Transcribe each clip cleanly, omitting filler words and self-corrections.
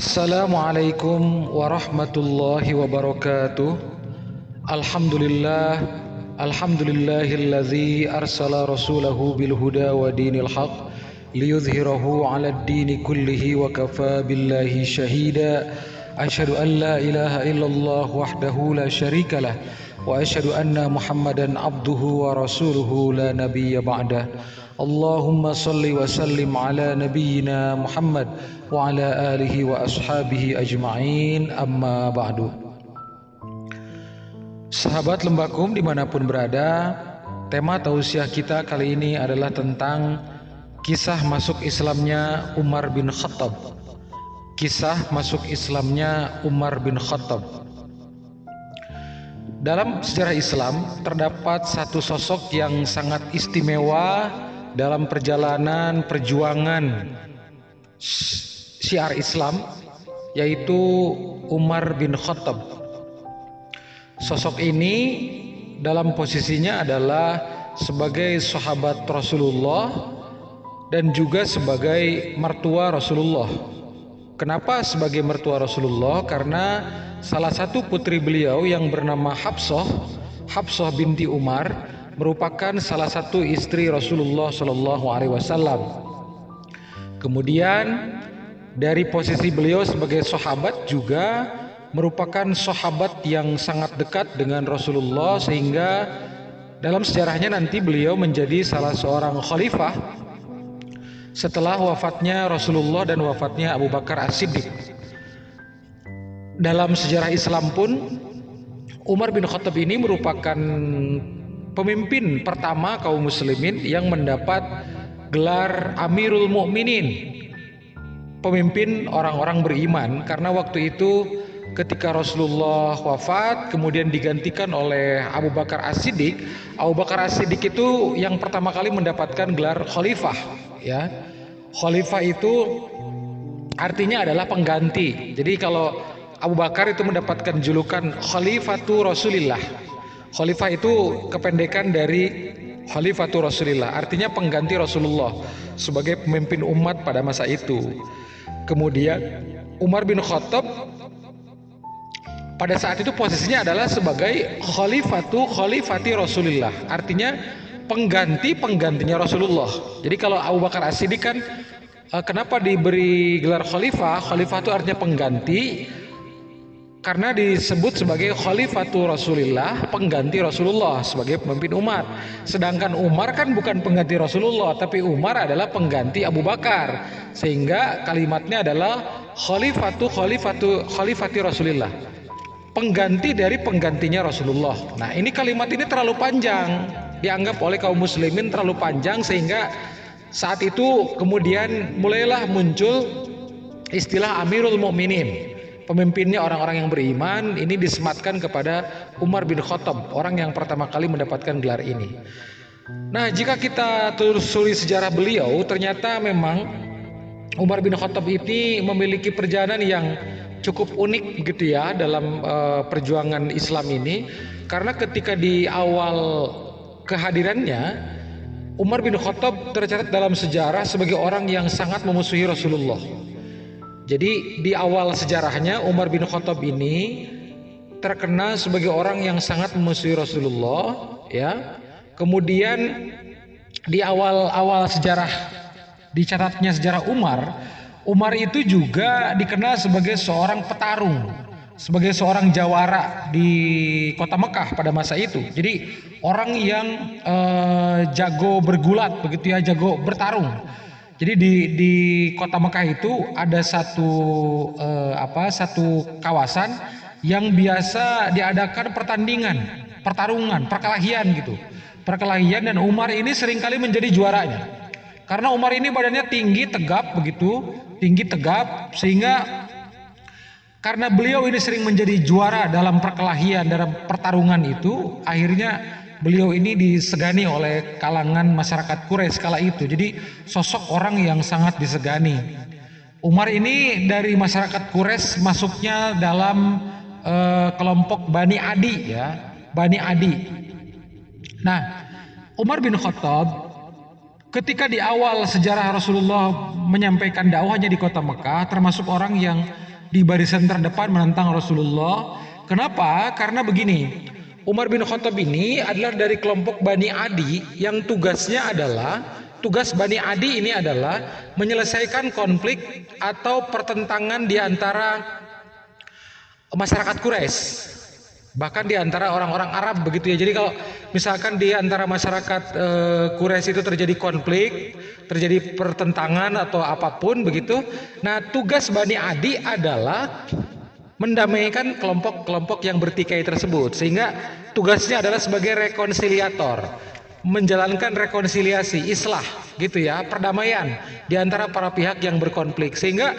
Assalamualaikum warahmatullahi wabarakatuh. Alhamdulillah, alhamdulillahilladzi arsala rasulahu bil huda wa dinil haq liyudhhirahu 'alad dini kullihi wa kafa billahi shahida. Asyhadu an la ilaha illallah wahdahu la syarikalah wa asyhadu anna Muhammadan abduhu wa rasuluhu la nabiyya ba'dah. Allahumma salli wa sallim ala nabiyyina Muhammad wa ala alihi wa ashabihi ajma'in, amma ba'du. Sahabat Lembakum dimanapun berada, tema tausiah kita kali ini adalah tentang kisah masuk Islamnya Umar bin Khattab. Kisah masuk Islamnya Umar bin Khattab. Dalam sejarah Islam terdapat satu sosok yang sangat istimewa dalam perjalanan perjuangan syiar Islam, yaitu Umar bin Khattab. Sosok ini dalam posisinya adalah sebagai sahabat Rasulullah dan juga sebagai mertua Rasulullah. Kenapa sebagai mertua Rasulullah? Karena salah satu putri beliau yang bernama Hafsah binti Umar merupakan salah satu istri Rasulullah Shallallahu Alaihi Wasallam. Kemudian dari posisi beliau sebagai sahabat juga merupakan sahabat yang sangat dekat dengan Rasulullah, sehingga dalam sejarahnya nanti beliau menjadi salah seorang khalifah setelah wafatnya Rasulullah dan wafatnya Abu Bakar As-Siddiq. Dalam sejarah Islam pun Umar bin Khattab ini merupakan pemimpin pertama kaum muslimin yang mendapat gelar Amirul Mukminin, pemimpin orang-orang beriman, karena waktu itu ketika Rasulullah wafat kemudian digantikan oleh Abu Bakar As-Siddiq. Abu Bakar As-Siddiq itu yang pertama kali mendapatkan gelar khalifah, ya. Khalifah itu artinya adalah pengganti. Jadi kalau Abu Bakar itu mendapatkan julukan Khalifatu Rasulillah. Khalifah itu kependekan dari Khalifatu Rasulillah, artinya pengganti Rasulullah sebagai pemimpin umat pada masa itu. Kemudian Umar bin Khattab pada saat itu posisinya adalah sebagai Khalifati Rasulillah, artinya penggantinya Rasulullah. Jadi kalau Abu Bakar As-Siddiq kan kenapa diberi gelar khalifah? Khalifah itu artinya pengganti, karena disebut sebagai Khalifatu Rasulillah, pengganti Rasulullah sebagai pemimpin umat. Sedangkan Umar kan bukan pengganti Rasulullah, tapi Umar adalah pengganti Abu Bakar, sehingga kalimatnya adalah Khalifati Rasulillah, pengganti dari penggantinya Rasulullah. Nah, ini kalimat ini terlalu panjang, dianggap oleh kaum muslimin terlalu panjang, sehingga saat itu kemudian mulailah muncul istilah Amirul Mukminin, pemimpinnya orang-orang yang beriman. Ini disematkan kepada Umar bin Khattab, orang yang pertama kali mendapatkan gelar ini. Nah, jika kita telusuri sejarah beliau, ternyata memang Umar bin Khattab ini memiliki perjalanan yang cukup unik gitu ya dalam perjuangan Islam ini. Karena ketika di awal kehadirannya, Umar bin Khattab tercatat dalam sejarah sebagai orang yang sangat memusuhi Rasulullah. Jadi di awal sejarahnya Umar bin Khattab ini terkenal sebagai orang yang sangat memusuhi Rasulullah, ya. Kemudian di awal sejarah, dicatatnya sejarah Umar itu juga dikenal sebagai seorang petarung, sebagai seorang jawara di kota Mekah pada masa itu. Jadi orang yang jago bergulat begitu ya, jago bertarung. Jadi di kota Mekah itu ada satu kawasan yang biasa diadakan pertarungan, perkelahian gitu. Perkelahian, dan Umar ini seringkali menjadi juaranya. Karena Umar ini badannya tinggi tegap, sehingga karena beliau ini sering menjadi juara dalam perkelahian, dalam pertarungan itu, akhirnya beliau ini disegani oleh kalangan masyarakat Quraisy kala itu. Jadi sosok orang yang sangat disegani. Umar ini dari masyarakat Quraisy masuknya dalam kelompok Bani Adi, ya, Bani Adi. Nah, Umar bin Khattab ketika di awal sejarah Rasulullah menyampaikan dakwahnya di kota Mekah, termasuk orang yang di barisan terdepan menentang Rasulullah. Kenapa? Karena begini, Umar bin Khattab ini adalah dari kelompok Bani Adi yang tugas Bani Adi ini adalah menyelesaikan konflik atau pertentangan di antara masyarakat Quraisy, bahkan di antara orang-orang Arab begitu ya. Jadi kalau misalkan di antara masyarakat Quraisy itu terjadi konflik, terjadi pertentangan atau apapun begitu, nah tugas Bani Adi adalah mendamaikan kelompok-kelompok yang bertikai tersebut, sehingga tugasnya adalah sebagai rekonsiliator, menjalankan rekonsiliasi, islah gitu ya, perdamaian di antara para pihak yang berkonflik, sehingga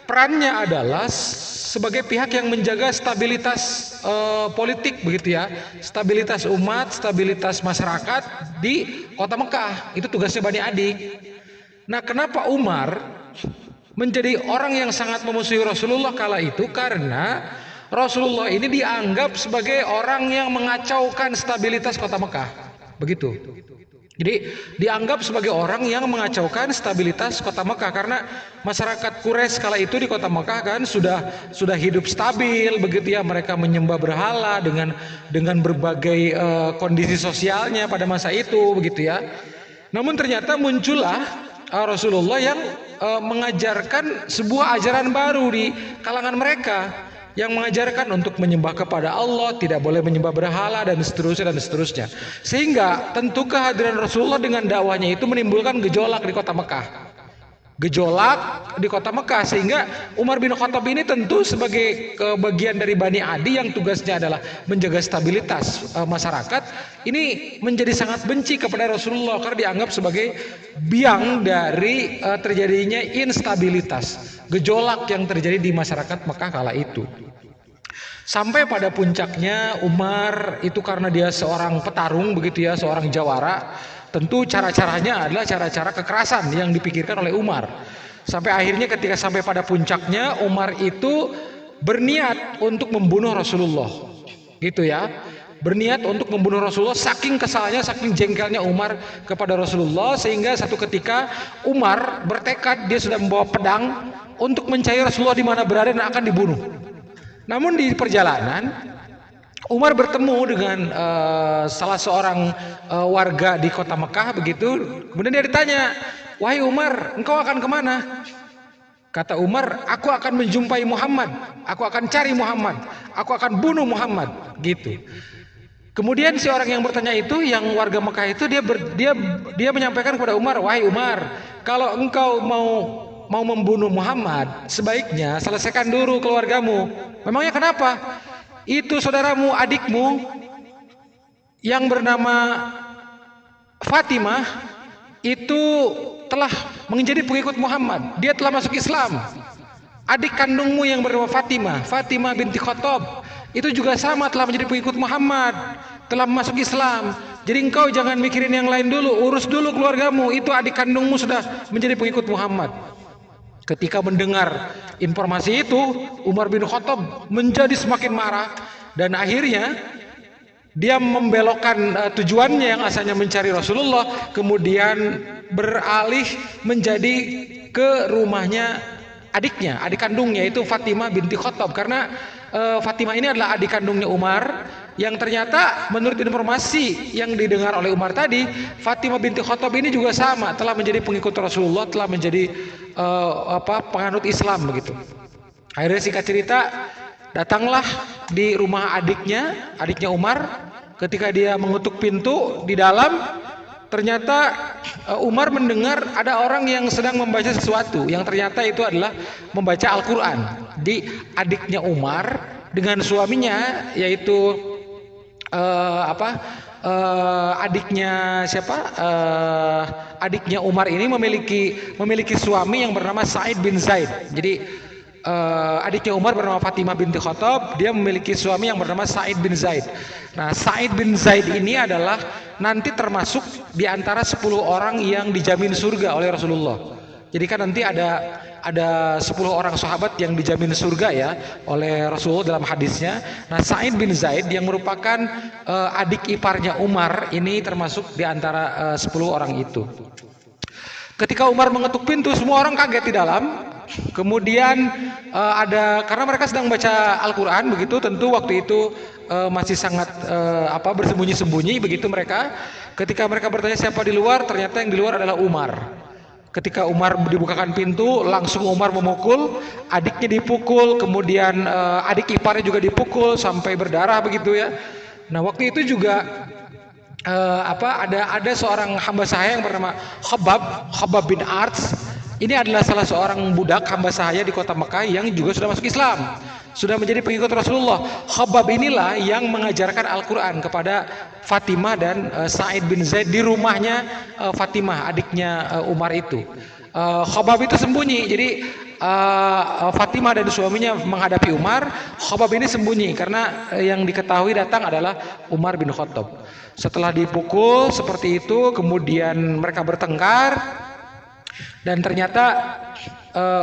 perannya adalah sebagai pihak yang menjaga stabilitas politik begitu ya, stabilitas umat, stabilitas masyarakat di kota Mekah. Itu tugasnya Bani Adi. Nah, kenapa Umar menjadi orang yang sangat memusuhi Rasulullah kala itu? Karena Rasulullah ini dianggap sebagai orang yang mengacaukan stabilitas kota Mekah. Begitu. Jadi dianggap sebagai orang yang mengacaukan stabilitas kota Mekah, karena masyarakat Quraisy kala itu di kota Mekah kan sudah hidup stabil begitu ya, mereka menyembah berhala dengan berbagai kondisi sosialnya pada masa itu begitu ya. Namun ternyata muncullah Rasulullah yang mengajarkan sebuah ajaran baru di kalangan mereka, yang mengajarkan untuk menyembah kepada Allah, tidak boleh menyembah berhala dan seterusnya. Sehingga tentu kehadiran Rasulullah dengan dakwahnya itu menimbulkan gejolak di kota Mekah. Sehingga Umar bin Khattab ini tentu sebagai bagian dari Bani Adi yang tugasnya adalah menjaga stabilitas masyarakat, ini menjadi sangat benci kepada Rasulullah karena dianggap sebagai biang dari terjadinya instabilitas, gejolak yang terjadi di masyarakat Mekah kala itu. Sampai pada puncaknya Umar itu, karena dia seorang petarung begitu ya, seorang jawara, tentu cara-caranya adalah cara-cara kekerasan yang dipikirkan oleh Umar. Sampai akhirnya ketika sampai pada puncaknya, Umar itu berniat untuk membunuh Rasulullah. Gitu ya. Berniat untuk membunuh Rasulullah, saking kesalnya, saking jengkelnya Umar kepada Rasulullah, sehingga satu ketika Umar bertekad, dia sudah membawa pedang untuk mencari Rasulullah di mana berada dan akan dibunuh. Namun di perjalanan Umar bertemu dengan salah seorang warga di kota Mekah begitu. Kemudian dia ditanya, "Wahai Umar, engkau akan kemana?" Kata Umar, "Aku akan menjumpai Muhammad, aku akan cari Muhammad, aku akan bunuh Muhammad." Gitu. Kemudian si orang yang bertanya itu, yang warga Mekah itu, dia menyampaikan kepada Umar, "Wahai Umar, kalau engkau mau membunuh Muhammad, sebaiknya selesaikan dulu keluargamu." "Memangnya kenapa?" "Itu saudaramu, adikmu yang bernama Fatimah itu telah menjadi pengikut Muhammad, dia telah masuk Islam. Adik kandungmu yang bernama Fatimah binti Khattab, itu juga sama, telah menjadi pengikut Muhammad, telah masuk Islam. Jadi engkau jangan mikirin yang lain dulu, urus dulu keluargamu, itu adik kandungmu sudah menjadi pengikut Muhammad." Ketika mendengar informasi itu, Umar bin Khattab menjadi semakin marah, dan akhirnya dia membelokkan tujuannya yang asalnya mencari Rasulullah, kemudian beralih menjadi ke rumahnya adiknya, adik kandungnya, yaitu Fatimah binti Khattab. Karena Fatimah ini adalah adik kandungnya Umar, yang ternyata menurut informasi yang didengar oleh Umar tadi, Fatimah binti Khattab ini juga sama, telah menjadi pengikut Rasulullah, telah menjadi penganut Islam begitu. Akhirnya singkat cerita, datanglah di rumah adiknya Umar. Ketika dia mengetuk pintu di dalam, ternyata Umar mendengar ada orang yang sedang membaca sesuatu, yang ternyata itu adalah membaca Al-Quran. Di adiknya Umar dengan suaminya, yaitu adiknya adiknya Umar ini memiliki suami yang bernama Sa'id bin Zaid. Jadi adiknya Umar bernama Fatimah binti Khattab, dia memiliki suami yang bernama Sa'id bin Zaid. Nah, Sa'id bin Zaid ini adalah nanti termasuk di antara 10 orang yang dijamin surga oleh Rasulullah. Jadi kan nanti ada 10 orang sahabat yang dijamin surga ya oleh Rasulullah dalam hadisnya. Nah, Sa'id bin Zaid yang merupakan adik iparnya Umar ini termasuk di antara 10 orang itu. Ketika Umar mengetuk pintu, semua orang kaget di dalam. Kemudian ada karena mereka sedang baca Al-Qur'an begitu, tentu waktu itu masih sangat bersembunyi-sembunyi begitu mereka. Ketika mereka bertanya siapa di luar, ternyata yang di luar adalah Umar. Ketika Umar dibukakan pintu, langsung Umar memukul, adiknya dipukul, kemudian adik iparnya juga dipukul sampai berdarah begitu ya. Nah, waktu itu juga ada seorang hamba saya yang bernama Khabbab bin Arts. Ini adalah salah seorang budak hamba saya di kota Mekah yang juga sudah masuk Islam, sudah menjadi pengikut Rasulullah. Khabbab inilah yang mengajarkan Al-Quran kepada Fatimah dan Sa'id bin Zaid di rumahnya Fatimah, adiknya Umar itu. Khabbab itu sembunyi, jadi Fatimah dan suaminya menghadapi Umar. Khabbab ini sembunyi karena yang diketahui datang adalah Umar bin Khattab. Setelah dipukul seperti itu, kemudian mereka bertengkar. Dan ternyata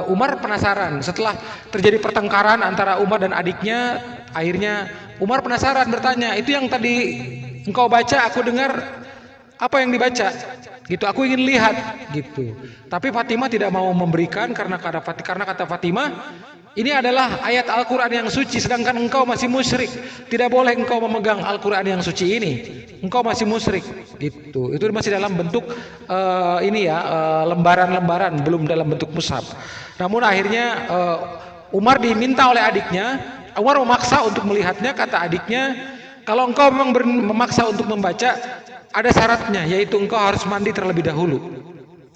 Umar penasaran. Setelah terjadi pertengkaran antara Umar dan adiknya, akhirnya Umar penasaran bertanya, itu yang tadi engkau baca aku dengar, apa yang dibaca? Gitu, aku ingin lihat gitu. Tapi Fatimah tidak mau memberikan karena kata Fatimah, ini adalah ayat Al-Quran yang suci, sedangkan engkau masih musyrik. Tidak boleh engkau memegang Al-Quran yang suci ini. Engkau masih musyrik. Gitu. Itu masih dalam bentuk lembaran-lembaran, belum dalam bentuk mushaf. Namun akhirnya Umar diminta oleh adiknya. Umar memaksa untuk melihatnya. Kata adiknya, kalau engkau memang memaksa untuk membaca, ada syaratnya, yaitu engkau harus mandi terlebih dahulu.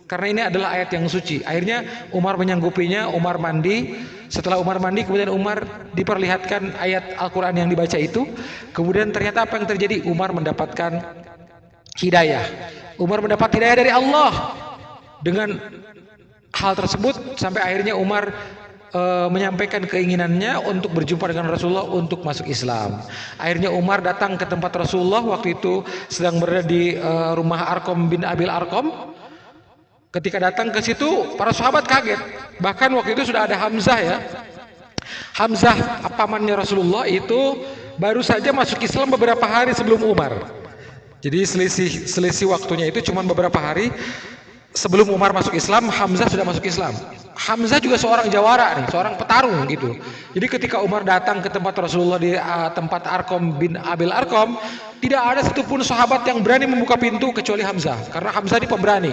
Karena ini adalah ayat yang suci. Akhirnya Umar menyanggupinya, Umar mandi. Setelah Umar mandi, kemudian Umar diperlihatkan ayat Al-Quran yang dibaca itu. Kemudian ternyata apa yang terjadi? Umar mendapatkan hidayah. Umar mendapat hidayah dari Allah. Dengan hal tersebut, sampai akhirnya Umar menyampaikan keinginannya untuk berjumpa dengan Rasulullah untuk masuk Islam. Akhirnya Umar datang ke tempat Rasulullah, waktu itu sedang berada di rumah Arqam bin Abil Arqam. Ketika datang ke situ, para sahabat kaget. Bahkan waktu itu sudah ada Hamzah ya. Hamzah, pamannya Rasulullah itu baru saja masuk Islam beberapa hari sebelum Umar. Jadi selisih waktunya itu cuma beberapa hari sebelum Umar masuk Islam. Hamzah sudah masuk Islam. Hamzah juga seorang jawara nih, seorang petarung gitu. Jadi ketika Umar datang ke tempat Rasulullah di tempat Arqam bin Abil Arqam, tidak ada satupun sahabat yang berani membuka pintu kecuali Hamzah, karena Hamzah ini pemberani.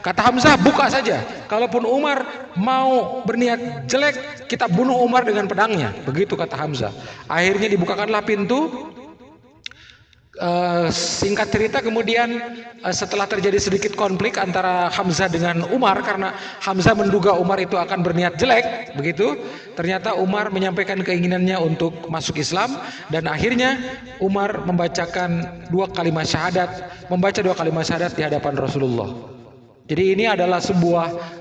Kata Hamzah, buka saja. Kalaupun Umar mau berniat jelek, kita bunuh Umar dengan pedangnya. Begitu kata Hamzah. Akhirnya dibukakanlah pintu. Singkat cerita, kemudian setelah terjadi sedikit konflik antara Hamzah dengan Umar, karena Hamzah menduga Umar itu akan berniat jelek begitu. Ternyata Umar menyampaikan keinginannya untuk masuk Islam, dan akhirnya Umar membaca dua kalimat syahadat di hadapan Rasulullah. Jadi ini adalah sebuah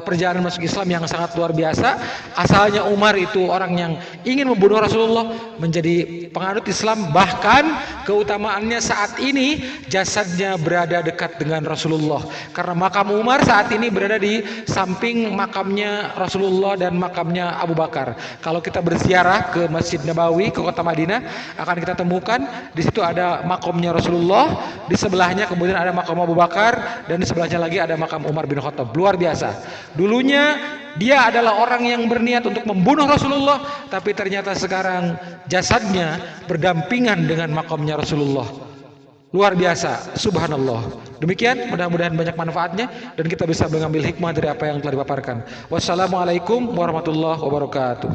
perjalanan masuk Islam yang sangat luar biasa. Asalnya Umar itu orang yang ingin membunuh Rasulullah, menjadi penganut Islam. Bahkan keutamaannya saat ini jasadnya berada dekat dengan Rasulullah. Karena makam Umar saat ini berada di samping makamnya Rasulullah dan makamnya Abu Bakar. Kalau kita berziarah ke Masjid Nabawi, ke kota Madinah, akan kita temukan di situ ada makamnya Rasulullah, di sebelahnya kemudian ada makam Abu Bakar, dan di sebelahnya lagi ada makam Umar bin Khattab. Luar biasa. Dulunya dia adalah orang yang berniat untuk membunuh Rasulullah, tapi ternyata sekarang jasadnya berdampingan dengan makamnya Rasulullah. Luar biasa, subhanallah. Demikian, mudah-mudahan banyak manfaatnya dan kita bisa mengambil hikmah dari apa yang telah dipaparkan. Wassalamualaikum warahmatullahi wabarakatuh.